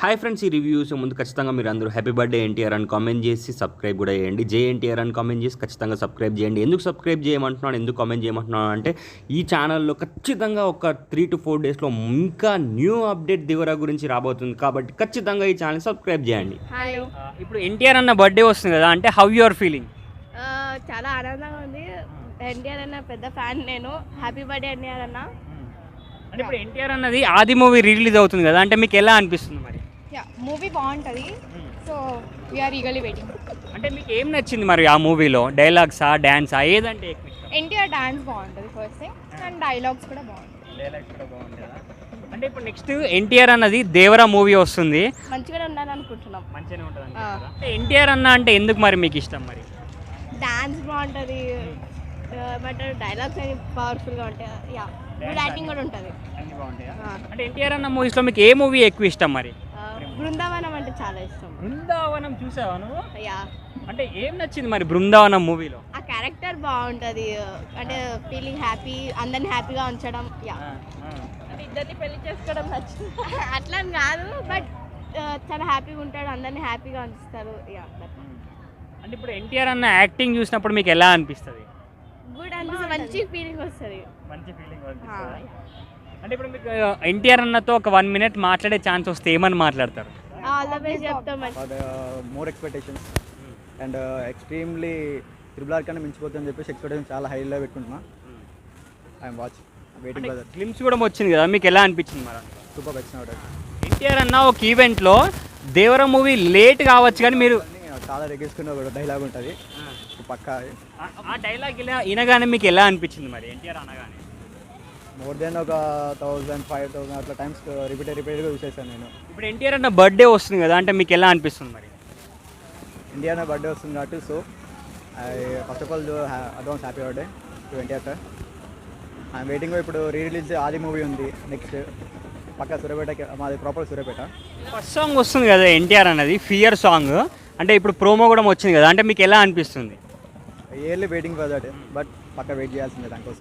Hi friends, ఈ reviews ముందు ఖచ్చితంగా మీరు అందరూ హ్యాపీ బర్త్డే ఎన్టీఆర్ అని కామెంట్ చేసి సబ్స్క్రైబ్ కూడా చేయండి. జే ఎన్టీఆర్ అని కామెంట్ చేసి ఖచ్చితంగా సబ్స్క్రైబ్ చేయండి. ఎందుకు సబ్స్క్రైబ్ చేయమంటున్నాను, ఎందుకు కామెంట్ చేయమంటున్నాను అంటే ఈ ఛానల్లో ఖచ్చితంగా ఒక 3 to 4 డేస్లో ఇంకా న్యూ అప్డేట్ దివరా గురించి రాబోతుంది. కాబట్టి ఖచ్చితంగా ఈ ఛానల్ సబ్స్క్రైబ్ చేయండి. హాయ్. ఇప్పుడు ఎన్టీఆర్ అన్న బర్త్డే వస్తుంది కదా, అంటే హౌ యు ఆర్ ఫీలింగ్? చాలా ఆనందంగా ఉంది. ఎన్టీఆర్ అన్న పెద్ద ఫ్యాన్ నేను. హ్యాపీ బర్త్డే ఎన్టీఆర్ అన్న. అంటే ఇప్పుడు ఎన్టీఆర్ అన్నది ఆది మూవీ రిలీజ్ అవుతుంది కదా, అంటే మీకు ఎలా అనిపిస్తుంది మరి? మూవీ బాగుంటుంది. So we are eagerly waiting. అంటే మీకు ఏం నచ్చింది మరి ఆ మూవీలో? డైలాగ్సా, డాన్సా, ఏదంటే ఎక్కువ ఇష్టం? ఎన్టీఆర్ డాన్స్ బాగుంటుంది ఫస్ట్ థింగ్, అండ్ డైలాగ్స్ కూడా బాగుంటాయి. డైలాగ్స్ కూడా బాగుంటుందా? అంటే ఇప్పుడు నెక్స్ట్ ఎన్టీఆర్ అన్నది దేవరా మూవీ వస్తుంది, మంచిగానే ఉండాలనుకుంటున్నాం. మంచిగానే ఉంటుంది. అంటే ఎన్టీఆర్ అన్న అంటే ఎందుకు మరి మీకు ఇష్టం మరి? డాన్స్ బాగుంటుంది, బట్ డైలాగ్స్ అన్ని పవర్ఫుల్గా ఉంటాయి. యా, గుడ్ యాక్టింగ్ కూడా ఉంటుంది. అన్ని బాగుంటాయా? అంటే ఎన్టీఆర్ అన్న మూవీస్లో మీకు ఏ మూవీ ఎక్కువ ఇష్టం మరి? బృందావనం అంటే చాలా ఇష్టం. బృందావనం చూసావా నువ్వు? యా. అంటే ఏం నచ్చింది మరి బృందావనం మూవీలో? ఆ క్యారెక్టర్ బాగుంటుంది, అంటే ఫీలింగ్ హ్యాపీ, అందరిని హ్యాపీగా ఉంచడం. యా, అంటే ఇద్దరిని పెళ్లి చేసుకోవడం నచ్చింది. అట్లా అని కాదు, బట్ చాలా హ్యాపీగా ఉంటాడు, అందరిని హ్యాపీగా ఉంచుతారు. యా, అంటే ఇప్పుడు ఎన్టీఆర్ అన్న యాక్టింగ్ చూసినప్పుడు మీకు ఎలా అనిపిస్తుంది? గుడ్ అనిపిస్తుంది, మంచి ఫీలింగ్ వస్తుంది. మంచి ఫీలింగ్ అనిపిస్తుంది. అంటే ఇప్పుడు మీకు ఎన్టీఆర్ అన్నతో ఒక 1 minute మాట్లాడే ఛాన్స్ వస్తే ఏమని మాట్లాడతారు? ఆల్ ద బెస్ట్ చెప్తాం. More expectations and extremely triple R కన్నా మించిపోతుందని చెప్పేసి ఎక్స్పెక్టేషన్ చాలా హైలో పెట్టుకుంటున్నా. I'm waiting for that. Films కూడా వచ్చింది కదా, మీకు ఎలా అనిపించింది మరి? సూపర్ వచ్చిన ఎన్టీఆర్ అన్న ఒక ఈవెంట్లో దేవర మూవీ లేట్ కావచ్చు కానీ మీరు చాలా రెగ్గిస్తున్న ఒక డైలాగ్ ఉంటుంది పక్కా. ఆ డైలాగ్ ఇలా వినగానే మీకు ఎలా అనిపించింది మరి ఎన్టీఆర్ అనగానే? మోర్ దెన్ ఒక 1000 5000 అట్లా టైమ్స్ రిపీటెడ్గా చూసేసాను నేను. ఇప్పుడు ఎన్టీఆర్ అన్న బర్త్డే వస్తుంది కదా, అంటే మీకు ఎలా అనిపిస్తుంది మరి? ఇండియా నా బర్త్డే వస్తుంది కాబట్టి so I first of all advance happy birthday to NTR sir. I'm waiting. ఇప్పుడు రిలీజ్ ఆది మూవీ ఉంది నెక్స్ట్, పక్క సూర్యాపేటకి, మాది ప్రాపర్ సూర్యాపేట. ఫస్ట్ సాంగ్ వస్తుంది కదా ఎన్టీఆర్ అన్నది, ఫియర్ సాంగ్, అంటే ఇప్పుడు ప్రోమో కూడా వచ్చింది కదా, అంటే మీకు ఎలా అనిపిస్తుంది? Yearly waiting for that, but పక్క వెయిట్ చేయాల్సిందే దానికోసం.